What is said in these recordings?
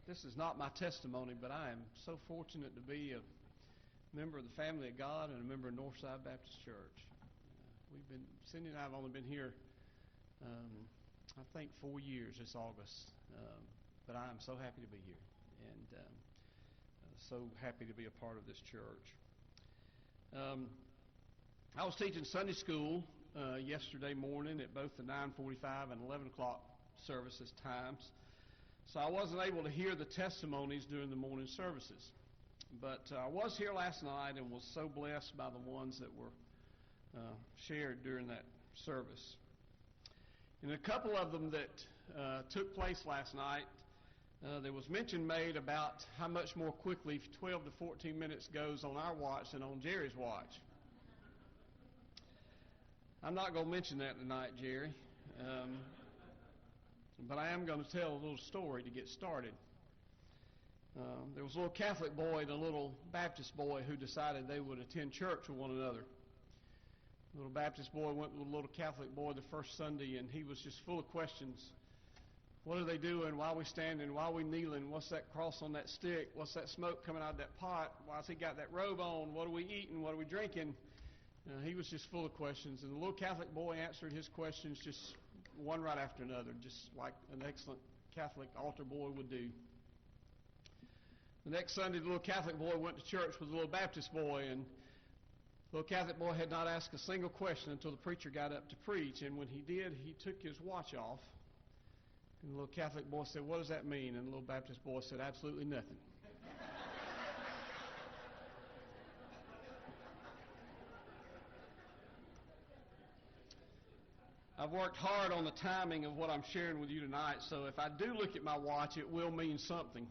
This is not my testimony, but I am so fortunate to be a member of the family of God and a member of Northside Baptist Church. Cindy and I have only been here, I think 4 years this August, but I am so happy to be here and so happy to be a part of this church. I was teaching Sunday school yesterday morning at both the 9:45 and 11 o'clock services times, so I wasn't able to hear the testimonies during the morning services. But I was here last night and was so blessed by the ones that were shared during that service. And a couple of them that took place last night, there was mention made about how much more quickly 12 to 14 minutes goes on our watch than on Jerry's watch. I'm not going to mention that tonight, Jerry, but I am going to tell a little story to get started. There was a little Catholic boy and a little Baptist boy who decided they would attend church with one another. The little Baptist boy went with the little Catholic boy the first Sunday, and he was just full of questions. What are they doing? Why are we standing? Why are we kneeling? What's that cross on that stick? What's that smoke coming out of that pot? Why's he got that robe on? What are we eating? What are we drinking? He was just full of questions, and the little Catholic boy answered his questions just one right after another, just like an excellent Catholic altar boy would do. The next Sunday, the little Catholic boy went to church with the little Baptist boy, and the little Catholic boy had not asked a single question until the preacher got up to preach, and when he did, he took his watch off, and the little Catholic boy said, "What does that mean?" And the little Baptist boy said, "Absolutely nothing." I've worked hard on the timing of what I'm sharing with you tonight, so if I do look at my watch, it will mean something.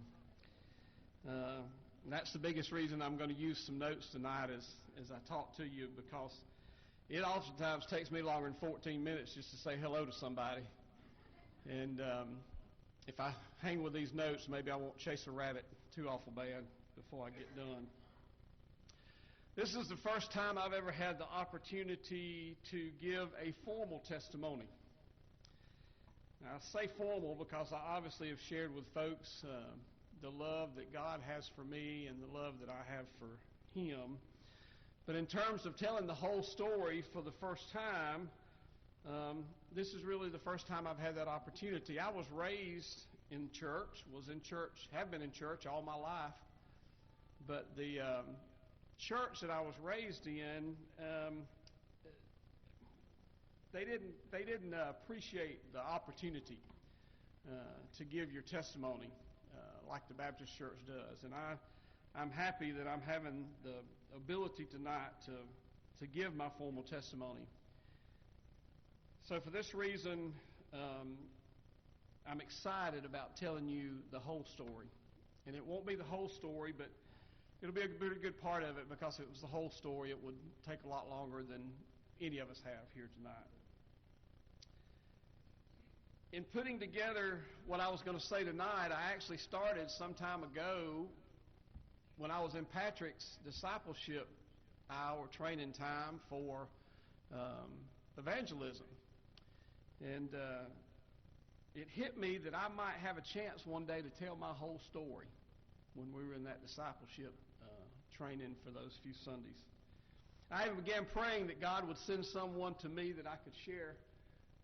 And that's the biggest reason I'm going to use some notes tonight as I talk to you, because it oftentimes takes me longer than 14 minutes just to say hello to somebody. And if I hang with these notes, maybe I won't chase a rabbit too awful bad before I get done. This is the first time I've ever had the opportunity to give a formal testimony. Now, I say formal because I obviously have shared with folks the love that God has for me and the love that I have for Him. But in terms of telling the whole story for the first time, this is really the first time I've had that opportunity. I was raised in church, have been in church all my life, but the church that I was raised in, they didn't appreciate the opportunity to give your testimony like the Baptist church does. And I'm happy that I'm having the ability tonight to give my formal testimony. So for this reason, I'm excited about telling you the whole story. And it won't be the whole story, but it'll be a pretty good part of it, because if it was the whole story, it would take a lot longer than any of us have here tonight. In putting together what I was going to say tonight, I actually started some time ago when I was in Patrick's discipleship hour training time for evangelism. And it hit me that I might have a chance one day to tell my whole story when we were in that discipleship training for those few Sundays. I even began praying that God would send someone to me that I could share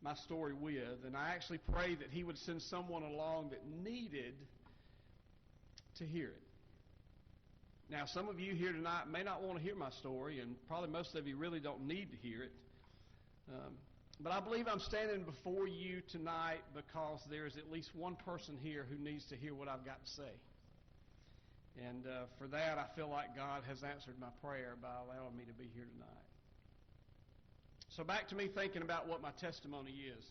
my story with, and I actually prayed that He would send someone along that needed to hear it. Now, some of you here tonight may not want to hear my story, and probably most of you really don't need to hear it. But I believe I'm standing before you tonight because there's at least one person here who needs to hear what I've got to say. And for that, I feel like God has answered my prayer by allowing me to be here tonight. So back to me thinking about what my testimony is.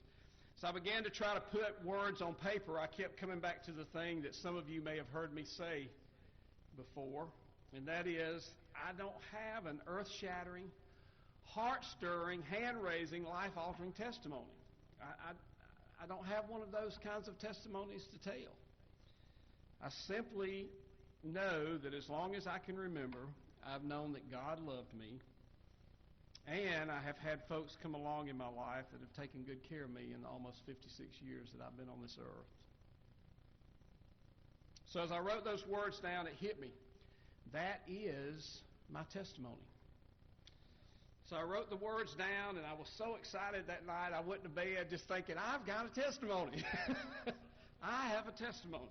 So I began to try to put words on paper. I kept coming back to the thing that some of you may have heard me say before, and that is, I don't have an earth-shattering, heart-stirring, hand-raising, life-altering testimony. I don't have one of those kinds of testimonies to tell. I simply know that as long as I can remember, I've known that God loved me, and I have had folks come along in my life that have taken good care of me in the almost 56 years that I've been on this earth. So as I wrote those words down, it hit me. That is my testimony. So I wrote the words down, and I was so excited that night I went to bed just thinking, I've got a testimony. I have a testimony.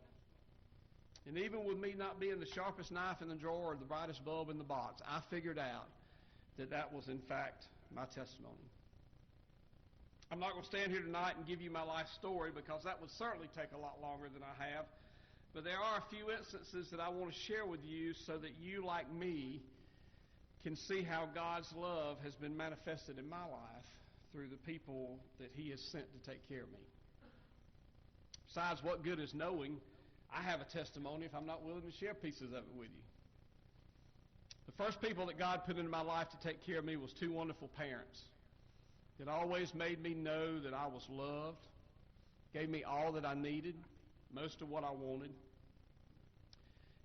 And even with me not being the sharpest knife in the drawer or the brightest bulb in the box, I figured out that that was, in fact, my testimony. I'm not going to stand here tonight and give you my life story because that would certainly take a lot longer than I have. But there are a few instances that I want to share with you so that you, like me, can see how God's love has been manifested in my life through the people that He has sent to take care of me. Besides, what good is knowing I have a testimony if I'm not willing to share pieces of it with you? The first people that God put into my life to take care of me was two wonderful parents that always made me know that I was loved, gave me all that I needed, most of what I wanted,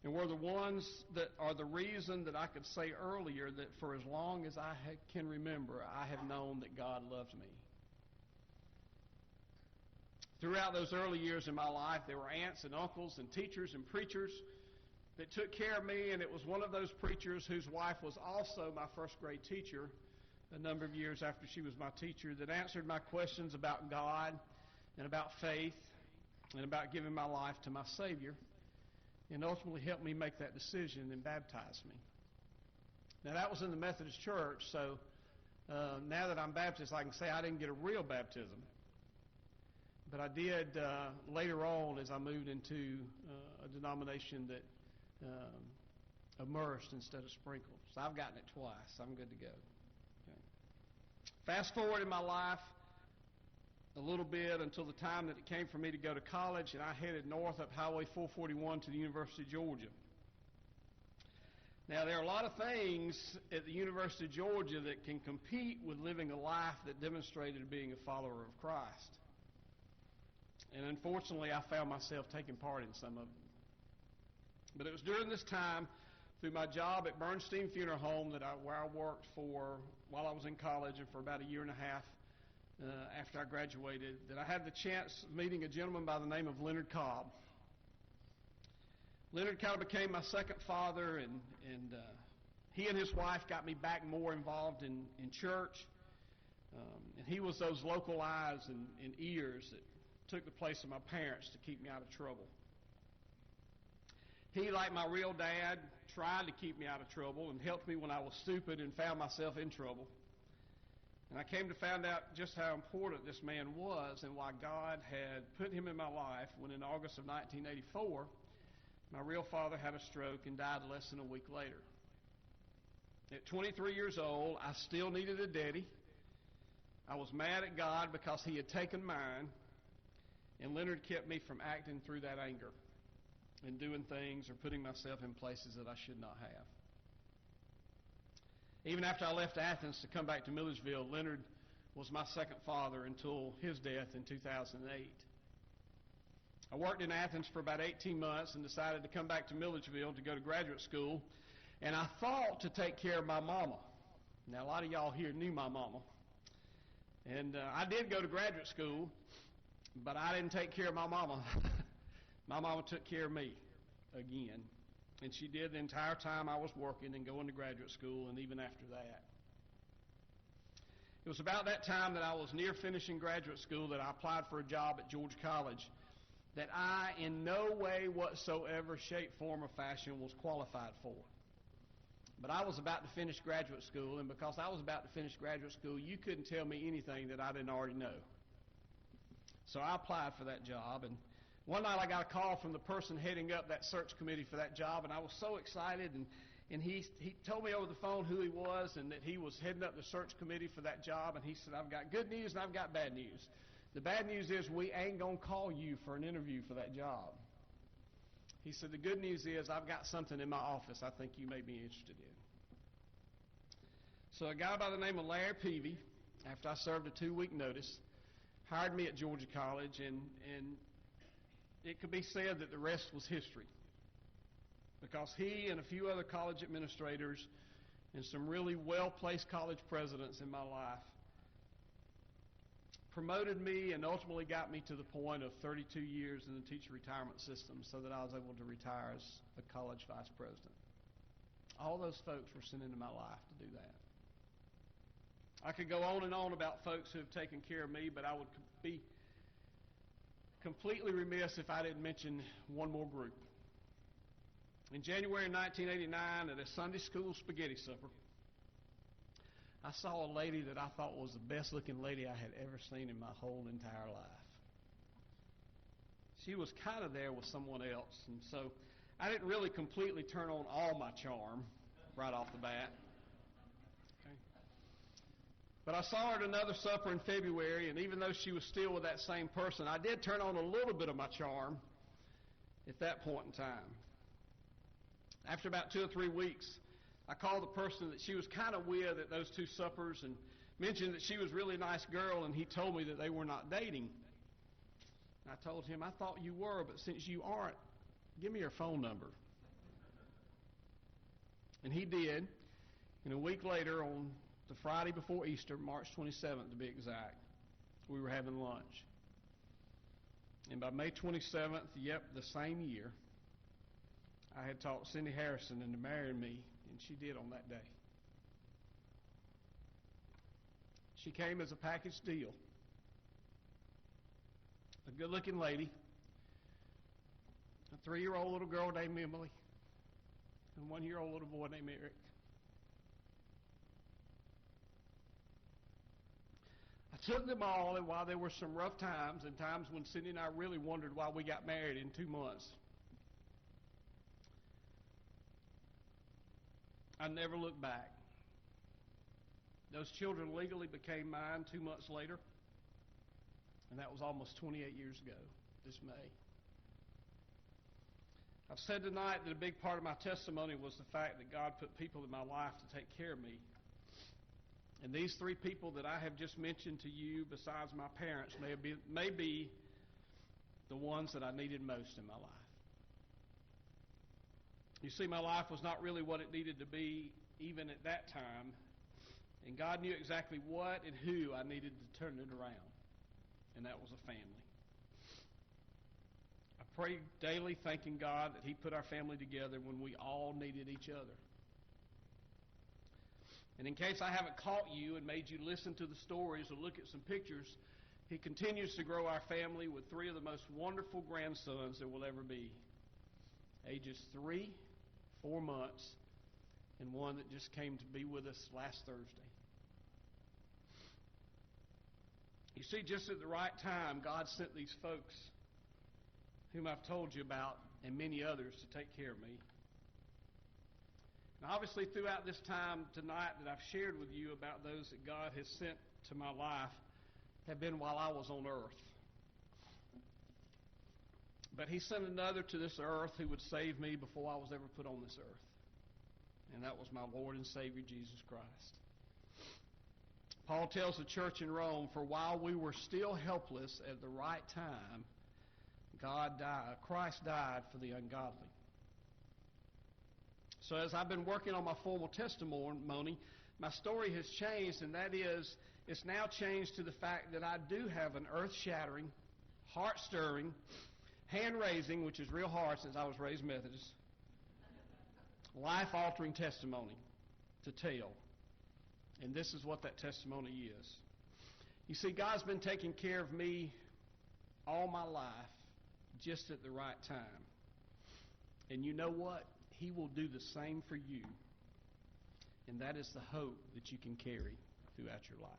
and were the ones that are the reason that I could say earlier that for as long as I can remember, I have known that God loves me. Throughout those early years in my life, there were aunts and uncles and teachers and preachers that took care of me, and it was one of those preachers whose wife was also my first grade teacher a number of years after she was my teacher that answered my questions about God and about faith and about giving my life to my Savior, and ultimately helped me make that decision and baptize me. Now, that was in the Methodist Church, so now that I'm Baptist, I can say I didn't get a real baptism. But I did later on as I moved into a denomination that immersed instead of sprinkled. So I've gotten it twice. I'm good to go. Okay. Fast forward in my life a little bit until the time that it came for me to go to college, and I headed north up Highway 441 to the University of Georgia. Now, there are a lot of things at the University of Georgia that can compete with living a life that demonstrated being a follower of Christ. And unfortunately, I found myself taking part in some of it. But it was during this time, through my job at Bernstein Funeral Home, where I worked for while I was in college and for about a year and a half after I graduated, that I had the chance of meeting a gentleman by the name of Leonard Cobb. Leonard kind of became my second father, and he and his wife got me back more involved in church. And he was those local eyes and ears that took the place of my parents to keep me out of trouble. He, like my real dad, tried to keep me out of trouble and helped me when I was stupid and found myself in trouble. And I came to find out just how important this man was and why God had put him in my life when in August of 1984, my real father had a stroke and died less than a week later. At 23 years old, I still needed a daddy. I was mad at God because He had taken mine, and Leonard kept me from acting through that anger and doing things or putting myself in places that I should not have. Even after I left Athens to come back to Milledgeville, Leonard was my second father until his death in 2008. I worked in Athens for about 18 months and decided to come back to Milledgeville to go to graduate school, and I thought to take care of my mama. Now, a lot of y'all here knew my mama. And I did go to graduate school, but I didn't take care of my mama. My mama took care of me again. And she did the entire time I was working and going to graduate school and even after that. It was about that time that I was near finishing graduate school that I applied for a job at Georgia College that I in no way whatsoever, shape, form, or fashion was qualified for. But I was about to finish graduate school, and because I was about to finish graduate school, you couldn't tell me anything that I didn't already know. So I applied for that job, and one night I got a call from the person heading up that search committee for that job, and I was so excited, and he told me over the phone who he was and that he was heading up the search committee for that job, and he said, I've got good news and I've got bad news. The bad news is we ain't going to call you for an interview for that job. He said, the good news is I've got something in my office I think you may be interested in. So a guy by the name of Larry Peavy, after I served a 2-week notice, hired me at Georgia College, and it could be said that the rest was history, because he and a few other college administrators and some really well-placed college presidents in my life promoted me and ultimately got me to the point of 32 years in the teacher retirement system so that I was able to retire as a college vice president. All those folks were sent into my life to do that. I could go on and on about folks who have taken care of me, but I would be completely remiss if I didn't mention one more group. In January 1989, at a Sunday school spaghetti supper, I saw a lady that I thought was the best-looking lady I had ever seen in my whole entire life. She was kind of there with someone else, and so I didn't really completely turn on all my charm right off the bat. Okay. But I saw her at another supper in February, and even though she was still with that same person, I did turn on a little bit of my charm at that point in time. After about 2 or 3 weeks, I called the person that she was kind of with at those 2 suppers and mentioned that she was a really nice girl, and he told me that they were not dating. I told him, I thought you were, but since you aren't, give me your phone number. And he did. And a week later, on the Friday before Easter, March 27th to be exact, we were having lunch. And by May 27th, the same year, I had talked Cindy Harrison into marrying me, and she did on that day. She came as a package deal. A good-looking lady, a 3-year-old little girl named Emily, and a 1-year-old little boy named Eric. I took them all, and while there were some rough times and times when Cindy and I really wondered why we got married in 2 months, I never looked back. Those children legally became mine 2 months later, and that was almost 28 years ago this May. I've said tonight that a big part of my testimony was the fact that God put people in my life to take care of me. And these 3 people that I have just mentioned to you, besides my parents, may be the ones that I needed most in my life. You see, my life was not really what it needed to be even at that time, and God knew exactly what and who I needed to turn it around, and that was a family. I pray daily thanking God that He put our family together when we all needed each other. And in case I haven't caught you and made you listen to the stories or look at some pictures, He continues to grow our family with 3 of the most wonderful grandsons there will ever be. Ages 3, 4 months, and one that just came to be with us last Thursday. You see, just at the right time, God sent these folks whom I've told you about and many others to take care of me. And obviously, throughout this time tonight that I've shared with you about those that God has sent to my life have been while I was on earth. But He sent another to this earth who would save me before I was ever put on this earth. And that was my Lord and Savior, Jesus Christ. Paul tells the church in Rome, for while we were still helpless at the right time, Christ died for the ungodly. So as I've been working on my formal testimony, my story has changed, and that is, it's now changed to the fact that I do have an earth-shattering, heart-stirring, hand-raising, which is real hard since I was raised Methodist, life-altering testimony to tell. And this is what that testimony is. You see, God's been taking care of me all my life just at the right time. And you know what? He will do the same for you. And that is the hope that you can carry throughout your life.